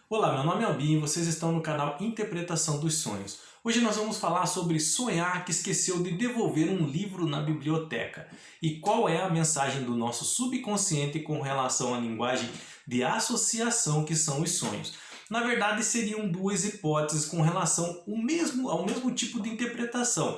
Olá, meu nome é Albin e vocês estão no canal Interpretação dos Sonhos. Hoje nós vamos falar sobre sonhar que esqueceu de devolver um livro na biblioteca e qual é a mensagem do nosso subconsciente com relação à linguagem de associação que são os sonhos. Na verdade, seriam duas hipóteses com relação ao mesmo tipo de interpretação.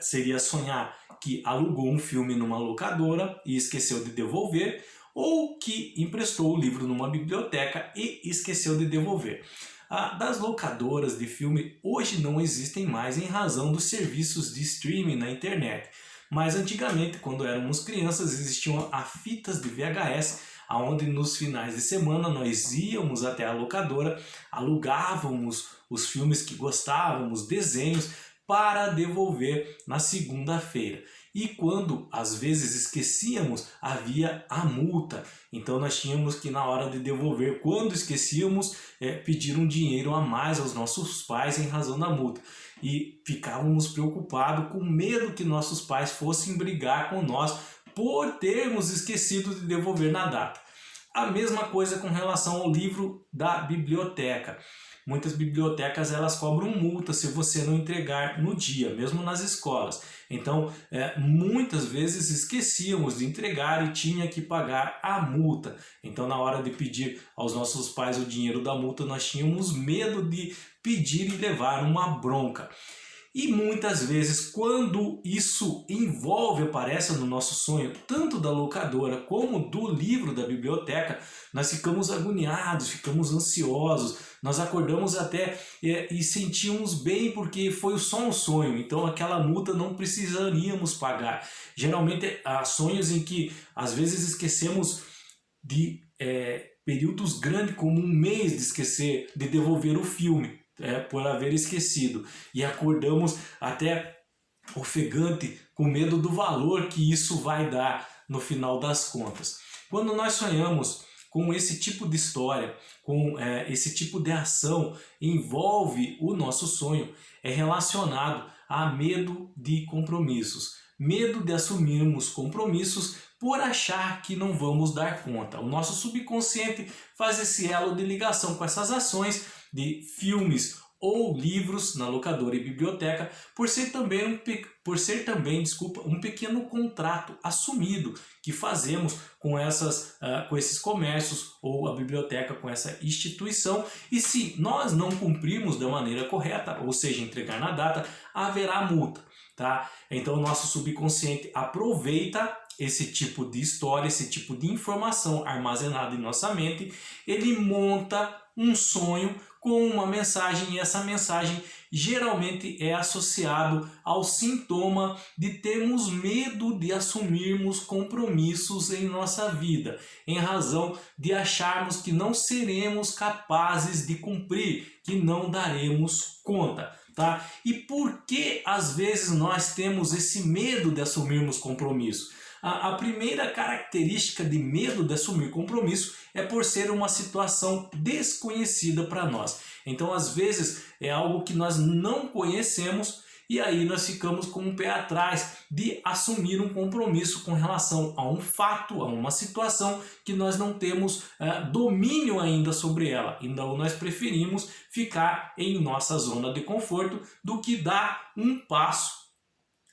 Seria sonhar que alugou um filme numa locadora e esqueceu de devolver, ou que emprestou o livro numa biblioteca e esqueceu de devolver. Das locadoras de filme hoje não existem mais em razão dos serviços de streaming na internet. Mas antigamente, quando éramos crianças, existiam as fitas de VHS, onde nos finais de semana nós íamos até a locadora, alugávamos os filmes que gostávamos, desenhos, para devolver na segunda-feira. E quando às vezes esquecíamos, havia a multa. Então nós tínhamos que, na hora de devolver, quando esquecíamos, pedir um dinheiro a mais aos nossos pais em razão da multa. E ficávamos preocupados, com medo que nossos pais fossem brigar com nós por termos esquecido de devolver na data. A mesma coisa com relação ao livro da biblioteca. Muitas bibliotecas elas cobram multa se você não entregar no dia, mesmo nas escolas. Então, muitas vezes esquecíamos de entregar e tinha que pagar a multa. Então, na hora de pedir aos nossos pais o dinheiro da multa, nós tínhamos medo de pedir e levar uma bronca. E muitas vezes, quando isso aparece no nosso sonho, tanto da locadora como do livro da biblioteca, nós ficamos agoniados, ficamos ansiosos, nós acordamos até e sentimos bem porque foi só um sonho, então aquela multa não precisaríamos pagar. Geralmente há sonhos em que às vezes esquecemos de períodos grandes, como um mês de esquecer de devolver o filme. Por haver esquecido, e acordamos até ofegante com medo do valor que isso vai dar no final das contas. Quando nós sonhamos com esse tipo de história, com esse tipo de ação, envolve o nosso sonho, é relacionado a medo de compromissos, medo de assumirmos compromissos por achar que não vamos dar conta. O nosso subconsciente faz esse elo de ligação com essas ações de filmes ou livros na locadora e biblioteca, por ser também um pequeno contrato assumido que fazemos com esses comércios ou a biblioteca com essa instituição, e se nós não cumprirmos da maneira correta, ou seja, entregar na data, haverá multa. Tá? Então o nosso subconsciente aproveita esse tipo de história, esse tipo de informação armazenada em nossa mente, ele monta um sonho com uma mensagem, e essa mensagem geralmente é associado ao sintoma de termos medo de assumirmos compromissos em nossa vida, em razão de acharmos que não seremos capazes de cumprir, que não daremos conta. Tá? E por que às vezes nós temos esse medo de assumirmos compromisso? A primeira característica de medo de assumir compromisso é por ser uma situação desconhecida para nós. Então, às vezes, é algo que nós não conhecemos e aí nós ficamos com um pé atrás de assumir um compromisso com relação a um fato, a uma situação que nós não temos domínio ainda sobre ela. Então, nós preferimos ficar em nossa zona de conforto do que dar um passo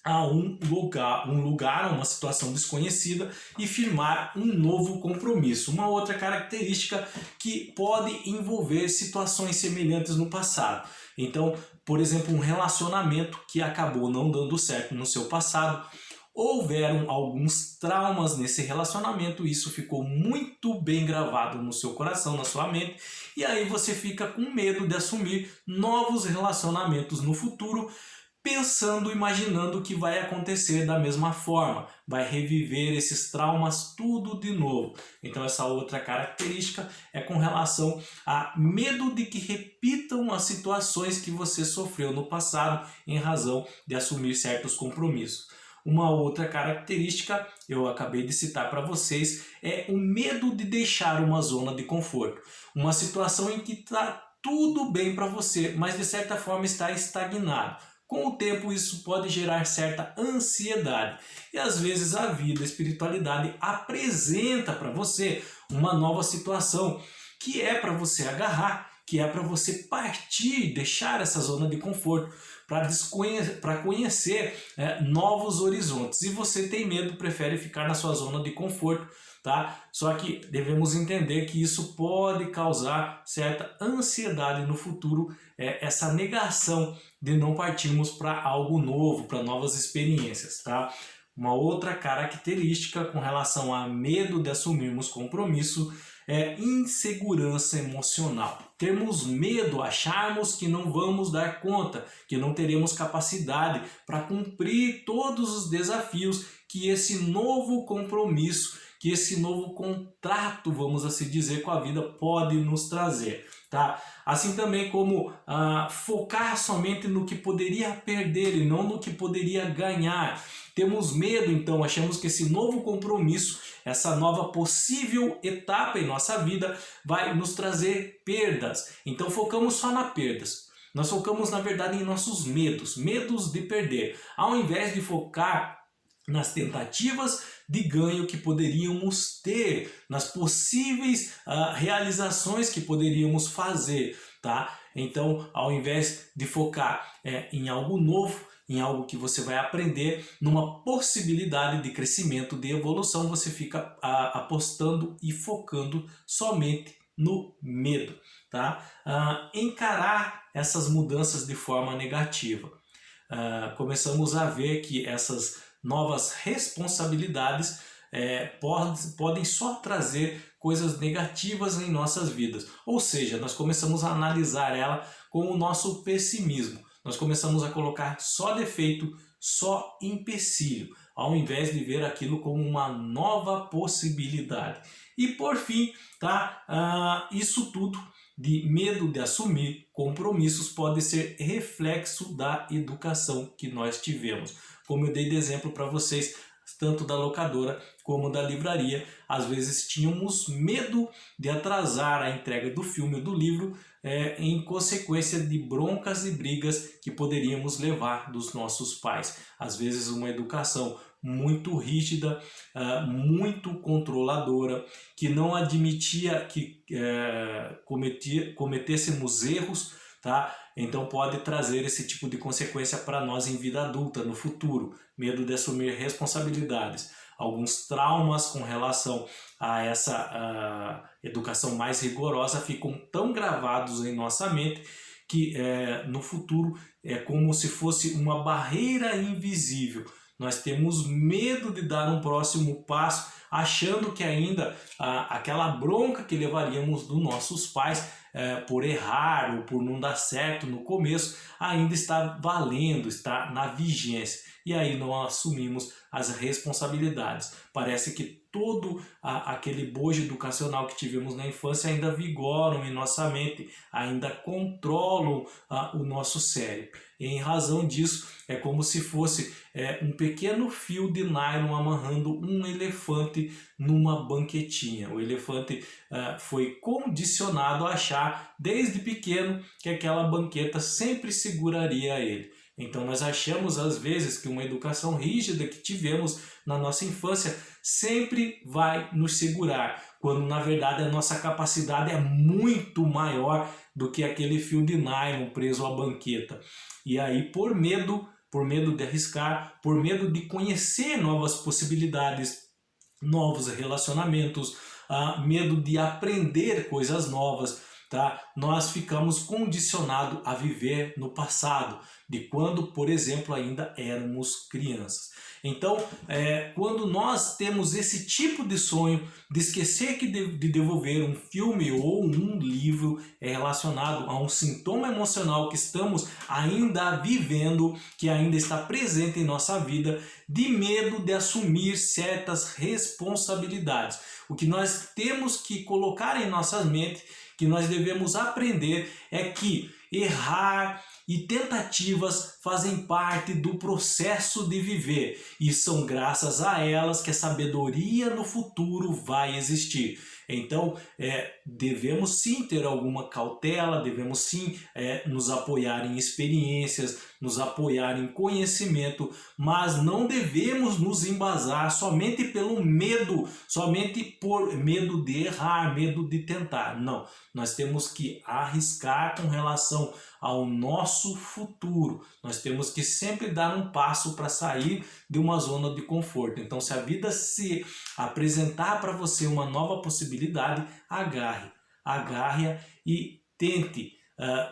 a um lugar, a uma situação desconhecida e firmar um novo compromisso. Uma outra característica que pode envolver situações semelhantes no passado. Então, por exemplo, um relacionamento que acabou não dando certo no seu passado, houveram alguns traumas nesse relacionamento, isso ficou muito bem gravado no seu coração, na sua mente, e aí você fica com medo de assumir novos relacionamentos no futuro, pensando, imaginando que vai acontecer da mesma forma, vai reviver esses traumas tudo de novo. Então essa outra característica é com relação a medo de que repitam as situações que você sofreu no passado em razão de assumir certos compromissos. Uma outra característica, eu acabei de citar para vocês, é o medo de deixar uma zona de conforto. Uma situação em que está tudo bem para você, mas de certa forma está estagnado. Com o tempo isso pode gerar certa ansiedade e às vezes a vida, a espiritualidade apresenta para você uma nova situação que é para você agarrar, que é para você partir, deixar essa zona de conforto, para conhecer novos horizontes. E você tem medo, prefere ficar na sua zona de conforto, tá? Só que devemos entender que isso pode causar certa ansiedade no futuro, essa negação de não partirmos para algo novo, para novas experiências, tá? Uma outra característica com relação a medo de assumirmos compromisso é insegurança emocional. Termos medo, acharmos que não vamos dar conta, que não teremos capacidade para cumprir todos os desafios que esse novo compromisso, que esse novo contrato, vamos assim dizer, com a vida pode nos trazer, tá? Assim também como focar somente no que poderia perder e não no que poderia ganhar. Temos medo, então, achamos que esse novo compromisso, essa nova possível etapa em nossa vida vai nos trazer perdas. Então focamos só nas perdas. Nós focamos, na verdade, em nossos medos de perder, ao invés de focar nas tentativas de ganho que poderíamos ter, nas possíveis realizações que poderíamos fazer, tá? Então, ao invés de focar em algo novo, em algo que você vai aprender, numa possibilidade de crescimento, de evolução, você fica apostando e focando somente no medo, tá? Encarar essas mudanças de forma negativa. Começamos a ver que essas novas responsabilidades podem só trazer coisas negativas em nossas vidas. Ou seja, nós começamos a analisar ela com o nosso pessimismo. Nós começamos a colocar só defeito, só empecilho, ao invés de ver aquilo como uma nova possibilidade. E por fim, tá? Isso tudo de medo de assumir compromissos pode ser reflexo da educação que nós tivemos. Como eu dei de exemplo para vocês, tanto da locadora como da livraria, às vezes tínhamos medo de atrasar a entrega do filme ou do livro em consequência de broncas e brigas que poderíamos levar dos nossos pais. Às vezes uma educação muito rígida, muito controladora, que não admitia que cometêssemos erros, tá? Então pode trazer esse tipo de consequência para nós em vida adulta, no futuro. Medo de assumir responsabilidades. Alguns traumas com relação a essa educação mais rigorosa ficam tão gravados em nossa mente que no futuro é como se fosse uma barreira invisível. Nós temos medo de dar um próximo passo, achando que ainda aquela bronca que levaríamos dos nossos pais por errar ou por não dar certo no começo, ainda está valendo, está na vigência. E aí não assumimos as responsabilidades. Parece que todo aquele bojo educacional que tivemos na infância ainda vigoram em nossa mente, ainda controlam o nosso cérebro. E em razão disso, é como se fosse um pequeno fio de nylon amarrando um elefante numa banquetinha. O elefante foi condicionado a achar desde pequeno que aquela banqueta sempre seguraria ele. Então nós achamos às vezes que uma educação rígida que tivemos na nossa infância sempre vai nos segurar, quando na verdade a nossa capacidade é muito maior do que aquele fio de nylon preso à banqueta. E aí por medo de arriscar, por medo de conhecer novas possibilidades, novos relacionamentos, medo de aprender coisas novas, tá? Nós ficamos condicionados a viver no passado, de quando, por exemplo, ainda éramos crianças. Então, quando nós temos esse tipo de sonho de esquecer de devolver um filme ou um livro relacionado a um sintoma emocional que estamos ainda vivendo, que ainda está presente em nossa vida, de medo de assumir certas responsabilidades. O que nós temos que colocar em nossas mentes, que nós devemos aprender, é que errar e tentativas fazem parte do processo de viver e são graças a elas que a sabedoria no futuro vai existir. Então, devemos sim ter alguma cautela, devemos sim nos apoiar em experiências, nos apoiar em conhecimento, mas não devemos nos embasar somente pelo medo, somente por medo de errar, medo de tentar. Não, nós temos que arriscar com relação ao nosso futuro. Nós temos que sempre dar um passo para sair de uma zona de conforto. Então, se a vida se apresentar para você uma nova possibilidade, agarre-a e tente.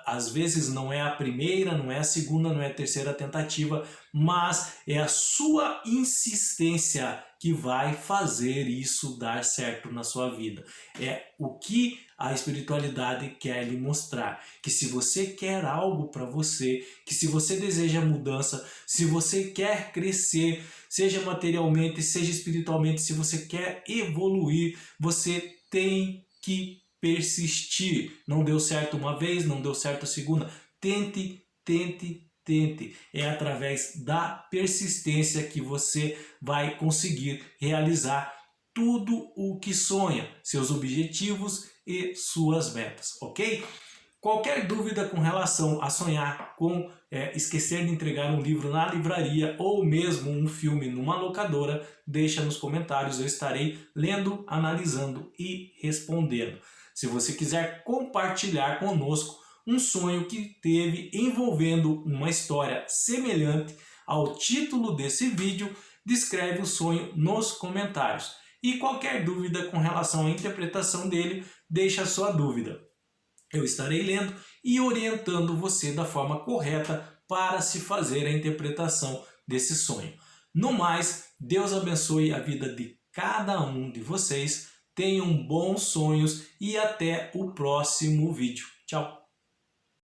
Às vezes não é a primeira, não é a segunda, não é a terceira tentativa, mas é a sua insistência que vai fazer isso dar certo na sua vida. É o que a espiritualidade quer lhe mostrar, que se você quer algo para você, que se você deseja mudança, se você quer crescer, seja materialmente, seja espiritualmente, se você quer evoluir, você tem que persistir. Não deu certo uma vez, não deu certo a segunda. Tente, tente, tente. É através da persistência que você vai conseguir realizar tudo o que sonha, seus objetivos e suas metas, ok? Qualquer dúvida com relação a sonhar com esquecer de entregar um livro na livraria ou mesmo um filme numa locadora, deixa nos comentários, eu estarei lendo, analisando e respondendo. Se você quiser compartilhar conosco um sonho que teve envolvendo uma história semelhante ao título desse vídeo, descreve o sonho nos comentários. E qualquer dúvida com relação à interpretação dele, deixa a sua dúvida. Eu estarei lendo e orientando você da forma correta para se fazer a interpretação desse sonho. No mais, Deus abençoe a vida de cada um de vocês. Tenham bons sonhos e até o próximo vídeo. Tchau!